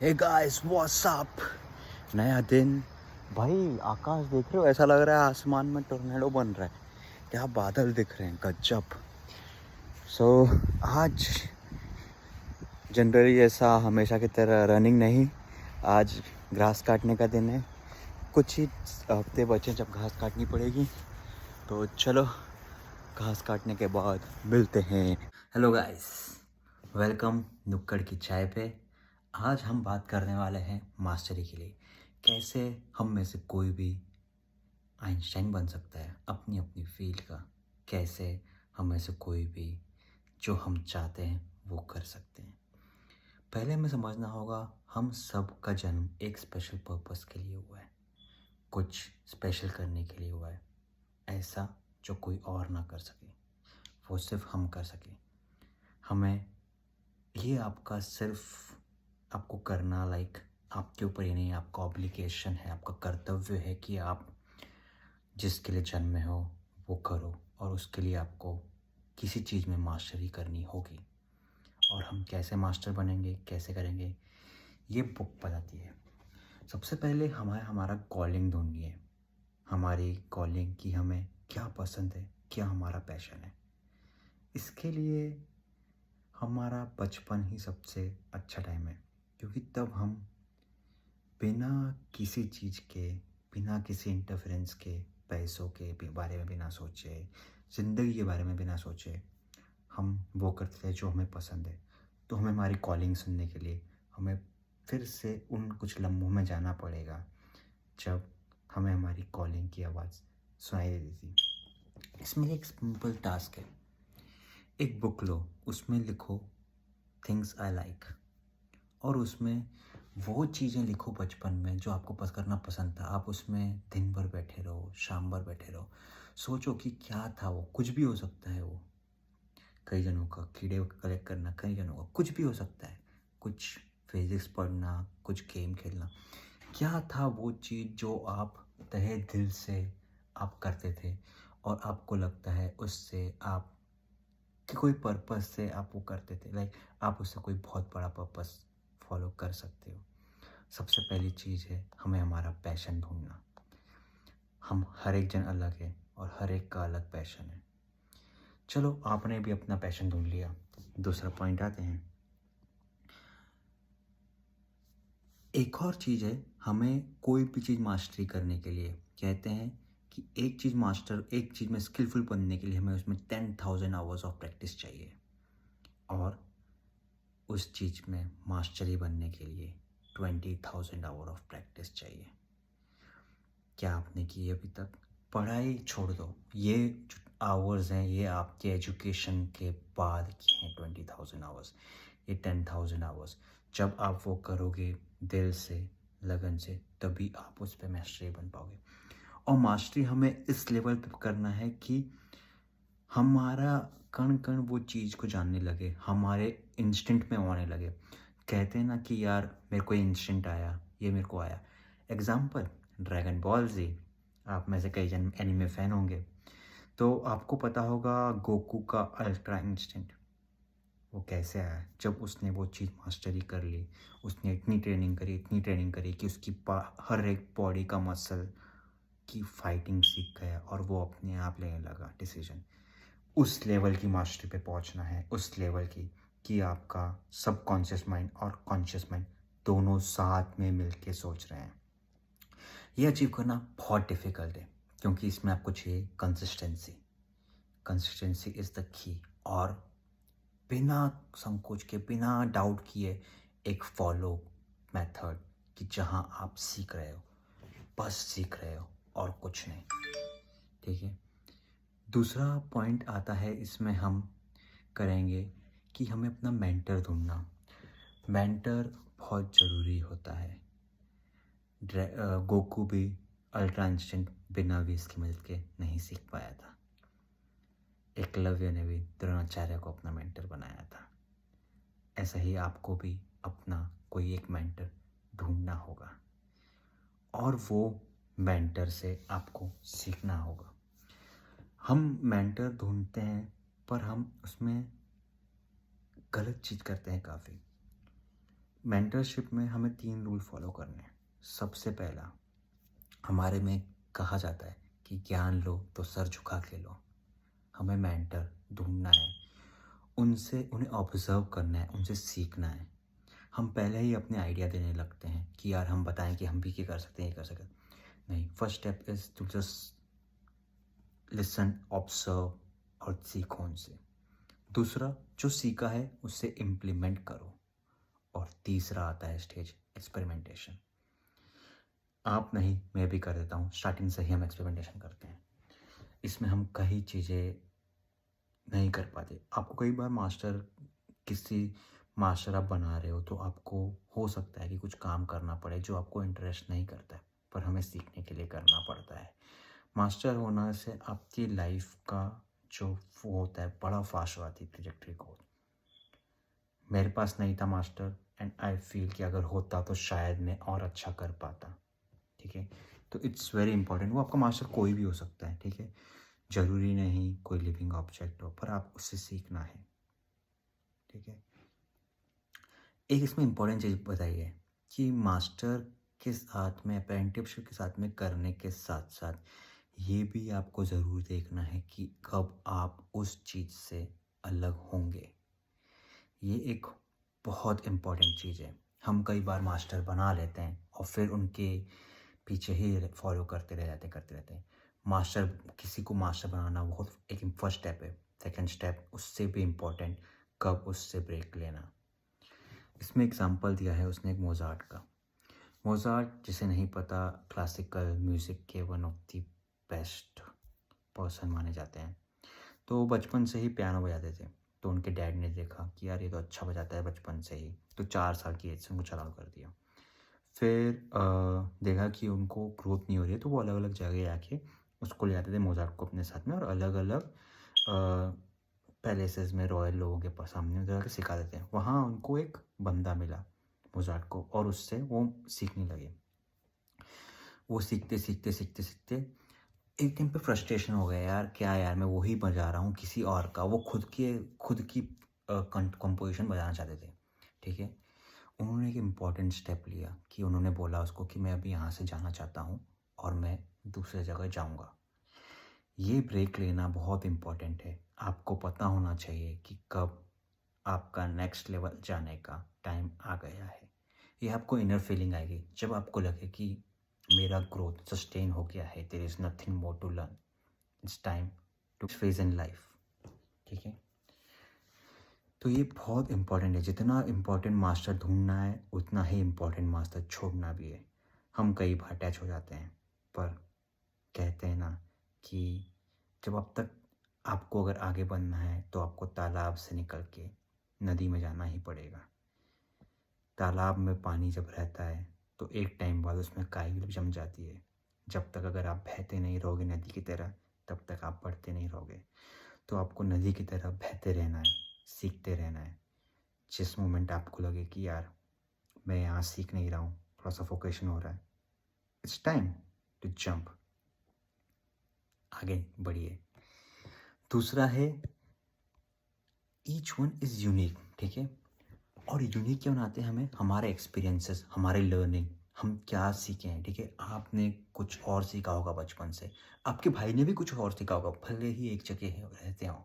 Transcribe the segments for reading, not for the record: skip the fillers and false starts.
Hey guys what's up. नया दिन। भाई आकाश देख रहे हो, ऐसा लग रहा है आसमान में टोर्नेडो बन रहा है। क्या बादल दिख रहे हैं, गजब। सो आज जनरली ऐसा हमेशा की तरह रनिंग नहीं, आज घास काटने का दिन है। कुछ ही हफ्ते बचे जब घास काटनी पड़ेगी, तो चलो घास काटने के बाद मिलते हैं। हेलो गाइस, वेलकम नुक्कड़ की चाय पे। आज हम बात करने वाले हैं मास्टरी के लिए, कैसे हम में से कोई भी आइंस्टाइन बन सकता है अपनी अपनी फील्ड का। कैसे हम में से कोई भी जो हम चाहते हैं वो कर सकते हैं। पहले हमें समझना होगा, हम सब का जन्म एक स्पेशल पर्पस के लिए हुआ है, कुछ स्पेशल करने के लिए हुआ है, ऐसा जो कोई और ना कर सके वो सिर्फ हम कर सके। हमें ये आपका सिर्फ आपको करना, आपके ऊपर ही नहीं, आपका ऑब्लिगेशन है, आपका कर्तव्य है कि आप जिसके लिए जन्मे हो वो करो, और उसके लिए आपको किसी चीज़ में मास्टरी करनी होगी। और हम कैसे मास्टर बनेंगे, कैसे करेंगे, ये बुक बताती है। सबसे पहले हमें हमारा कॉलिंग ढूंढनी है, हमारी कॉलिंग की हमें क्या पसंद है, क्या हमारा पैशन है। इसके लिए हमारा बचपन ही सबसे अच्छा टाइम है, क्योंकि तब हम बिना किसी चीज़ के, बिना किसी इंटरफेरेंस के, पैसों के बारे में बिना सोचे, ज़िंदगी के बारे में बिना सोचे, हम वो करते थे जो हमें पसंद है। तो हमें हमारी कॉलिंग सुनने के लिए हमें फिर से उन कुछ लम्हों में जाना पड़ेगा जब हमें हमारी कॉलिंग की आवाज़ सुनाई देती थी। इसमें एक सिंपल टास्क है, एक बुक लो, उसमें लिखो थिंग्स आई लाइक, और उसमें वो चीज़ें लिखो बचपन में जो आपको करना पसंद था। आप उसमें दिन भर बैठे रहो, शाम भर बैठे रहो, सोचो कि क्या था वो। कुछ भी हो सकता है वो, कई जनों का कीड़े कलेक्ट करना, कई जनों का कुछ भी हो सकता है, कुछ फिजिक्स पढ़ना, कुछ गेम खेलना। क्या था वो चीज़ जो आप तहे दिल से आप करते थे और आपको लगता है उससे आप कि कोई पर्पस से आप वो करते थे, आप उससे कोई बहुत बड़ा पर्पस फॉलो कर सकते हो। सबसे पहली चीज़ है हमें हमारा पैशन ढूंढना। हम हर एक जन अलग है और हर एक का अलग पैशन है। चलो आपने भी अपना पैशन ढूंढ लिया, दूसरा पॉइंट आते हैं। एक और चीज़ है, हमें कोई भी चीज़ मास्टरी करने के लिए कहते हैं कि एक चीज़ में स्किलफुल बनने के लिए हमें उसमें 10,000 आवर्स ऑफ प्रैक्टिस चाहिए, और उस चीज़ में मास्टरी बनने के लिए 20,000 आवर ऑफ प्रैक्टिस चाहिए। क्या आपने की अभी तक? पढ़ाई छोड़ दो, ये जो आवर्स हैं ये आपके एजुकेशन के बाद की हैं 20,000 आवर्स, ये 10,000 आवर्स। जब आप वो करोगे दिल से, लगन से, तभी आप उस पर मास्टरी बन पाओगे। और मास्टरी हमें इस लेवल पे करना है कि हमारा कण कण वो चीज़ को जानने लगे, हमारे इंस्टिंक्ट में आने लगे। कहते हैं ना कि यार मेरे को इंस्टिंक्ट आया, ये मेरे को आया। एग्जाम्पल ड्रैगन बॉल जी, आप में से कई जन एनिमे फ़ैन होंगे, तो आपको पता होगा गोकू का अल्ट्रा इंस्टिंक्ट वो कैसे आया। जब उसने वो चीज़ मास्टरी कर ली, उसने इतनी ट्रेनिंग करी कि उसकी हर एक बॉडी का मसल की फाइटिंग सीख गया, और वो अपने आप लेने लगा डिसीजन। उस लेवल की मास्टरी पे पहुंचना है, उस लेवल की कि आपका सबकॉन्शियस माइंड और कॉन्शियस माइंड दोनों साथ में मिलके सोच रहे हैं। ये अचीव करना बहुत डिफ़िकल्ट है, क्योंकि इसमें आपको चाहिए consistency. Consistency is the key, और बिना संकोच के, बिना डाउट किए एक फॉलो मेथड कि जहां आप सीख रहे हो, बस सीख रहे हो और कुछ नहीं। ठीक है। दूसरा पॉइंट आता है, इसमें हम करेंगे कि हमें अपना मेंटर ढूंढना। मेंटर बहुत ज़रूरी होता है। गोकू भी अल्ट्रा इंस्टेंट बिना भी इसकी मदद के नहीं सीख पाया था। एकलव्य ने भी द्रोणाचार्य को अपना मेंटर बनाया था। ऐसा ही आपको भी अपना कोई एक मेंटर ढूंढना होगा, और वो मेंटर से आपको सीखना होगा। हम मेंटर ढूंढते हैं, पर हम उसमें गलत चीज़ करते हैं काफ़ी। मेंटरशिप में हमें 3 रूल फॉलो करने हैं। सबसे पहला, हमारे में कहा जाता है कि ज्ञान लो तो सर झुका के लो। हमें मेंटर ढूँढना है, उन्हें ऑब्ज़र्व करना है, उनसे सीखना है। हम पहले ही अपने आइडिया देने लगते हैं कि यार हम बताएँ कि हम भी ये कर सकते हैं, ये कर सकते हैं। नहीं, first step is to just listen, observe और सीखो उनसे। दूसरा, जो सीखा है उससे इम्प्लीमेंट करो। और तीसरा आता है स्टेज एक्सपेरिमेंटेशन। आप नहीं, मैं भी कर देता हूँ। स्टार्टिंग से ही हम एक्सपेरिमेंटेशन करते हैं। इसमें हम कई चीज़ें नहीं कर पाते। आपको कई बार किसी मास्टर आप बना रहे हो तो आपको हो सकता है कि कुछ काम करना पड़े जो आपको इंटरेस्ट नहीं करता है, पर हमें सीखने के लिए करना पड़ता है। मास्टर होना से आपकी लाइफ का जो वो होता है बड़ा फास्ट हो जाती है ट्रैजेक्टरी को। मेरे पास नहीं था मास्टर, एंड आई फील कि अगर होता तो शायद मैं और अच्छा कर पाता। ठीक है, तो इट्स वेरी इंपॉर्टेंट। वो आपका मास्टर कोई भी हो सकता है, ठीक है, ज़रूरी नहीं कोई लिविंग ऑब्जेक्ट हो, पर आप उससे सीखना है। ठीक है, एक इसमें इम्पॉर्टेंट चीज़ बताइए कि मास्टर के साथ में, अप्रेंटिसशिप के साथ में करने के साथ साथ ये भी आपको ज़रूर देखना है कि कब आप उस चीज़ से अलग होंगे। ये एक बहुत इम्पॉर्टेंट चीज़ है। हम कई बार मास्टर बना लेते हैं और फिर उनके पीछे ही फॉलो करते रहते हैं। मास्टर, किसी को मास्टर बनाना बहुत एक फर्स्ट स्टेप है। सेकंड स्टेप उससे भी इम्पोर्टेंट, कब उससे ब्रेक लेना। इसमें एग्जांपल दिया है उसने एक मोज़ार्ट का। मोज़ार्ट, जिसे नहीं पता, क्लासिकल म्यूज़िक के one of the best person माने जाते हैं। तो वो बचपन से ही पियानो बजाते थे। तो उनके डैड ने देखा कि यार ये तो अच्छा बजाता है बचपन से ही, तो 4 साल की एज से उनको चालू कर दिया। फिर देखा कि उनको ग्रोथ नहीं हो रही है, तो वो अलग-अलग जगह जाके उसको ले जाते थे मोज़ार्ट को अपने साथ में, और अलग-अलग पैलेसेस में रॉयल लोगों के सामने जाके सिखाते थे। वहाँ उनको एक बंदा मिला मोज़ार्ट को, और उससे वो सीखने लगे। वो सीखते एक टाइम पे फ्रस्ट्रेशन हो गया, यार क्या यार मैं वही बजा रहा हूँ किसी और का। वो खुद की कंपोज़िशन बजाना चाहते थे। ठीक है, उन्होंने एक इम्पॉर्टेंट स्टेप लिया कि उन्होंने बोला उसको कि मैं अभी यहाँ से जाना चाहता हूँ और मैं दूसरे जगह जाऊँगा। ये ब्रेक लेना बहुत इम्पॉर्टेंट है। आपको पता होना चाहिए कि कब आपका नेक्स्ट लेवल जाने का टाइम आ गया है। ये आपको इनर फीलिंग आएगी जब आपको लगे कि मेरा ग्रोथ सस्टेन हो गया है, there is nothing more to learn, it's time to phase in life. ठीक है, तो ये बहुत इम्पॉर्टेंट है। जितना इम्पॉर्टेंट मास्टर ढूंढना है उतना ही इम्पॉर्टेंट मास्टर छोड़ना भी है। हम कई बार अटैच हो जाते हैं, पर कहते हैं ना कि जब अब तक आपको अगर आगे बढ़ना है तो आपको तालाब से निकल के नदी में जाना ही पड़ेगा। तालाब में पानी जब रहता है तो एक टाइम बाद उसमें काई भी जम जाती है। जब तक अगर आप बहते नहीं रहोगे नदी की तरह, तब तक आप बढ़ते नहीं रहोगे। तो आपको नदी की तरह बहते रहना है, सीखते रहना है। जिस मोमेंट आपको लगे कि यार मैं यहाँ सीख नहीं रहा हूँ, थोड़ा सफोकेशन हो रहा है, इट्स टाइम टू जंप, आगे बढ़िए। दूसरा है ईच वन इज़ यूनिक। ठीक है, और यूनिक क्यों बनाते हैं हमें? हमारे एक्सपीरियंसेस, हमारे लर्निंग, हम क्या सीखे हैं। ठीक है, आपने कुछ और सीखा होगा बचपन से, आपके भाई ने भी कुछ और सीखा होगा, भले ही एक जगह रहते हों,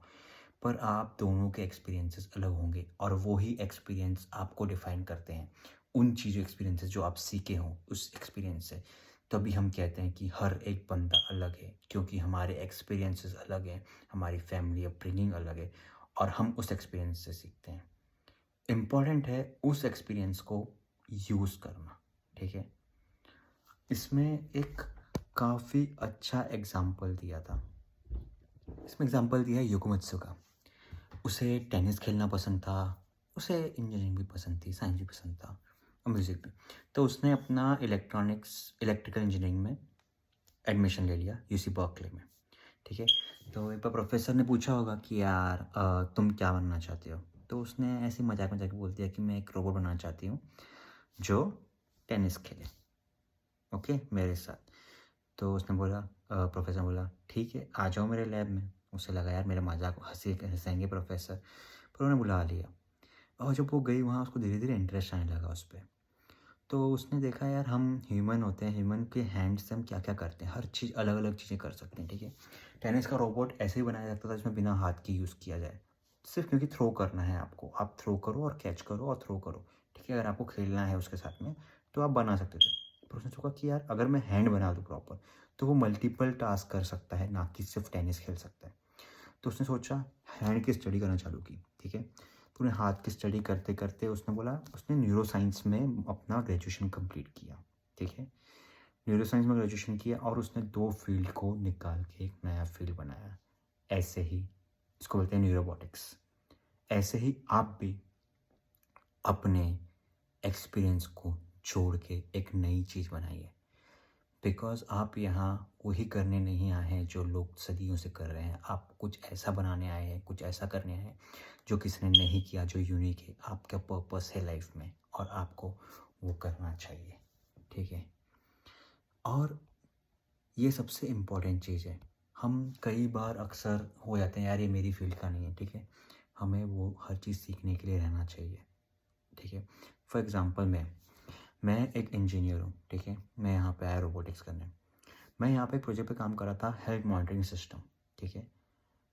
पर आप दोनों के एक्सपीरियंसेस अलग होंगे और वही एक्सपीरियंस आपको डिफाइन करते हैं। उन चीज़ों एक्सपीरियंसेस जो आप सीखे हों उस एक्सपीरियंस से, तभी हम कहते हैं कि हर एक बंदा अलग है, क्योंकि हमारे एक्सपीरियंसेस अलग हैं, हमारी फैमिली अपब्रिंगिंग अलग है, और हम उस एक्सपीरियंस से सीखते हैं। इम्पॉर्टेंट है उस एक्सपीरियंस को यूज़ करना। ठीक है, इसमें एक काफ़ी अच्छा एग्जाम्पल दिया था। इसमें एग्जाम्पल दिया है युगमत्सु का। उसे टेनिस खेलना पसंद था, उसे इंजीनियरिंग भी पसंद थी, साइंस भी पसंद था और म्यूज़िक भी। तो उसने अपना इलेक्ट्रिकल इंजीनियरिंग में एडमिशन ले लिया यूसी बर्कले में। ठीक है, तो एक बार प्रोफेसर ने पूछा होगा कि यार तुम क्या बनना चाहते हो? तो उसने ऐसे मजाक मजाक में बोल दिया कि मैं एक रोबोट बनाना चाहती हूँ जो टेनिस खेले, ओके मेरे साथ। तो उसने बोला, प्रोफेसर बोला ठीक है आ जाओ मेरे लैब में। उसे लगा यार मेरा मजाक हंसेंगे प्रोफेसर, पर उन्होंने बुला लिया और जब वो गई वहाँ उसको धीरे धीरे इंटरेस्ट आने लगा उस पर। तो उसने देखा यार हम ह्यूमन होते हैं, ह्यूमन के हैंड से हम क्या क्या करते हैं, हर चीज़ अलग अलग चीज़ें कर सकते हैं, ठीक है। टेनिस का रोबोट ऐसे ही बनाया जाता था जिसमें बिना हाथ की यूज़ किया जाए, सिर्फ क्योंकि थ्रो करना है आपको, आप थ्रो करो और कैच करो और थ्रो करो, ठीक है। अगर आपको खेलना है उसके साथ में तो आप बना सकते थे। पर उसने सोचा कि यार अगर मैं हैंड बना दूँ प्रॉपर तो वो मल्टीपल टास्क कर सकता है, ना कि सिर्फ टेनिस खेल सकता है। तो उसने सोचा हैंड की स्टडी करना चालू की, ठीक है। तो उन्हें हाथ की स्टडी करते करते उसने बोला, उसने न्यूरो साइंस में अपना ग्रेजुएशन कंप्लीट किया, ठीक है। न्यूरो साइंस में ग्रेजुएशन किया और उसने 2 फील्ड को निकाल के एक नया फील्ड बनाया। ऐसे ही इसको बोलते हैं न्यूरोबॉटिक्स। ऐसे ही आप भी अपने एक्सपीरियंस को जोड़ के एक नई चीज़ बनाइए। बिकॉज़ आप यहाँ वही करने नहीं आए हैं जो लोग सदियों से कर रहे हैं। आप कुछ ऐसा बनाने आए हैं, कुछ ऐसा करने आए हैं जो किसी ने नहीं किया, जो यूनिक है, आपका पर्पस है लाइफ में और आपको वो करना चाहिए, ठीक है। और ये सबसे इम्पोर्टेंट चीज़ है। हम कई बार अक्सर हो जाते हैं यार ये मेरी फील्ड का नहीं है, ठीक है। हमें वो हर चीज़ सीखने के लिए रहना चाहिए, ठीक है। फॉर एग्ज़ाम्पल मैं एक इंजीनियर हूँ, ठीक है। मैं यहाँ पे आया रोबोटिक्स करने। मैं यहाँ पे एक प्रोजेक्ट पे काम कर रहा था, हेल्थ मॉनिटरिंग सिस्टम, ठीक है।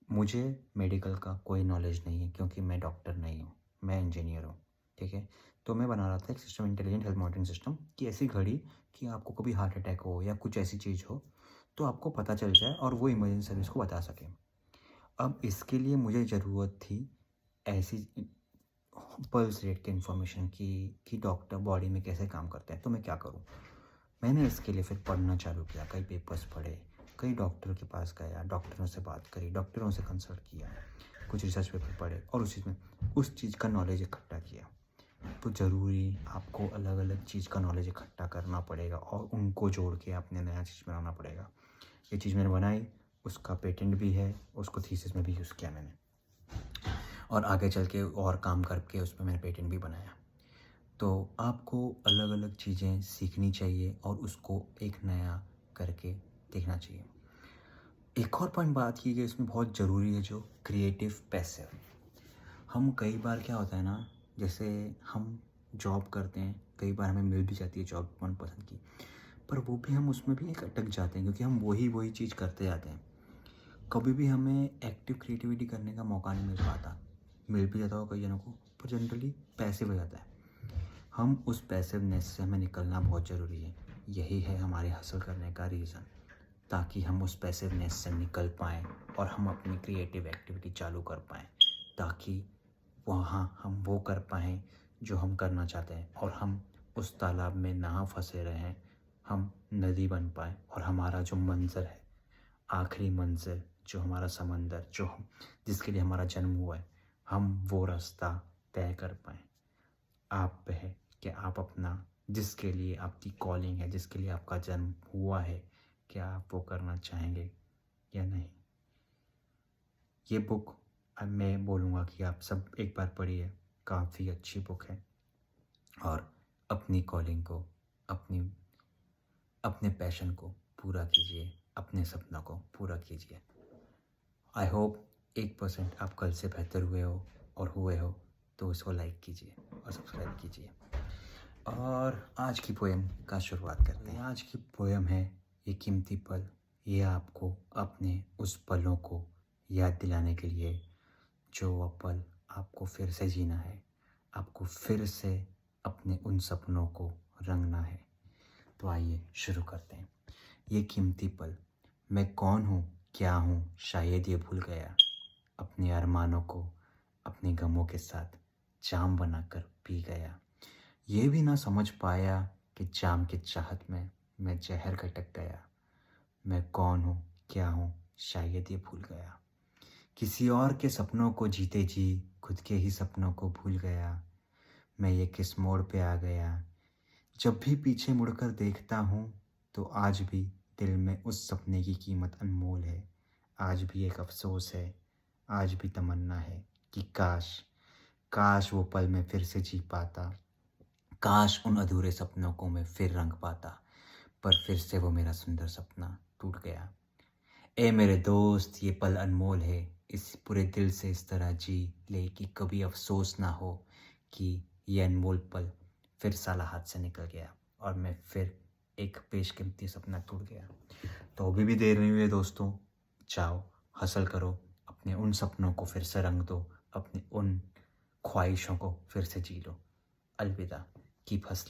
मुझे मेडिकल का कोई नॉलेज नहीं है क्योंकि मैं डॉक्टर नहीं हूँ, मैं इंजीनियर हूँ, ठीक है। तो मैं बना रहा था एक system, intelligent health monitoring system, कि ऐसी घड़ी कि आपको कभी हार्ट अटैक हो या कुछ ऐसी चीज़ हो तो आपको पता चल जाए और वो इमरजेंसी सर्विस को बता सके। अब इसके लिए मुझे ज़रूरत थी ऐसी पल्स रेट की इन्फॉर्मेशन की कि डॉक्टर बॉडी में कैसे काम करते हैं। तो मैं क्या करूँ, मैंने इसके लिए फिर पढ़ना चालू किया, कई पेपर्स पढ़े, कई डॉक्टर के पास गया, डॉक्टरों से बात करी, डॉक्टरों से कंसल्ट किया, कुछ रिसर्च पेपर पढ़े और उस चीज़ का नॉलेज इकट्ठा किया। तो ज़रूरी आपको अलग अलग चीज़ का नॉलेज इकट्ठा करना पड़ेगा और उनको जोड़ के अपने नया चीज़ बनाना पड़ेगा। ये चीज़ मैंने बनाई, उसका पेटेंट भी है, उसको थीसिस में भी यूज़ किया मैंने और आगे चल के और काम करके उसमें मैंने पेटेंट भी बनाया। तो आपको अलग अलग चीज़ें सीखनी चाहिए और उसको एक नया करके देखना चाहिए। एक और पॉइंट बात की गई इसमें बहुत ज़रूरी है, जो क्रिएटिव पैसिव। हम कई बार क्या होता है ना, जैसे हम जॉब करते हैं, कई बार हमें मिल भी जाती है जॉब मनपसंद की, पर वो भी हम उसमें भी एक अटक जाते हैं क्योंकि हम वही चीज़ करते जाते हैं। कभी भी हमें एक्टिव क्रिएटिविटी करने का मौका नहीं मिल पाता, मिल भी जाता हो कई जनों को, पर जनरली पैसिव हो जाता है। हम उस पैसिवनेस से हमें निकलना बहुत ज़रूरी है। यही है हमारे हासिल करने का रीज़न, ताकि हम उस पैसिवनेस से निकल पाएँ और हम अपनी क्रिएटिव एक्टिविटी चालू कर पाएँ, ताकि वहाँ हम वो कर पाएँ जो हम करना चाहते हैं और हम उस तालाब में ना फंसे रहें, हम नदी बन पाएँ और हमारा जो मंज़र है, आखिरी मंज़िल जो हमारा समंदर, जो हम जिसके लिए हमारा जन्म हुआ है, हम वो रास्ता तय कर पाएँ। आप पे है कि आप अपना, जिसके लिए आपकी कॉलिंग है, जिसके लिए आपका जन्म हुआ है, क्या आप वो करना चाहेंगे या नहीं। ये बुक मैं बोलूँगा कि आप सब एक बार पढ़िए, काफ़ी अच्छी बुक है और अपनी कॉलिंग को, अपने पैशन को पूरा कीजिए, अपने सपनों को पूरा कीजिए। आई होप 1% आप कल से बेहतर हुए हो, और हुए हो तो इसको लाइक कीजिए और सब्सक्राइब कीजिए। और आज की पोएम का शुरुआत करते हैं। आज की पोएम है ये कीमती पल। ये आपको अपने उस पलों को याद दिलाने के लिए, जो वह पल आपको फिर से जीना है, आपको फिर से अपने उन सपनों को रंगना है। तो आइए शुरू करते हैं। ये कीमती पल। मैं कौन हूँ, क्या हूँ, शायद ये भूल गया। अपने अरमानों को अपने गमों के साथ जाम बनाकर पी गया। ये भी ना समझ पाया कि जाम की चाहत में मैं जहर खटक गया। मैं कौन हूँ, क्या हूँ, शायद ये भूल गया। किसी और के सपनों को जीते जी खुद के ही सपनों को भूल गया। मैं ये किस मोड़ पे आ गया। जब भी पीछे मुड़कर देखता हूँ तो आज भी दिल में उस सपने की कीमत अनमोल है। आज भी एक अफसोस है, आज भी तमन्ना है कि काश काश वो पल मैं फिर से जी पाता। काश उन अधूरे सपनों को मैं फिर रंग पाता। पर फिर से वो मेरा सुंदर सपना टूट गया। ए मेरे दोस्त, ये पल अनमोल है। इस पूरे दिल से इस तरह जी ले कि कभी अफसोस ना हो कि ये अनमोल पल फिर साला हाथ से निकल गया और मैं फिर एक बेशकीमती सपना टूट गया। तो अभी भी देर नहीं हुई है दोस्तों, जाओ हसल करो, अपने उन सपनों को फिर से रंग दो, अपनी उन ख्वाहिशों को फिर से जी लो। अलविदा, कीप हसलिंग।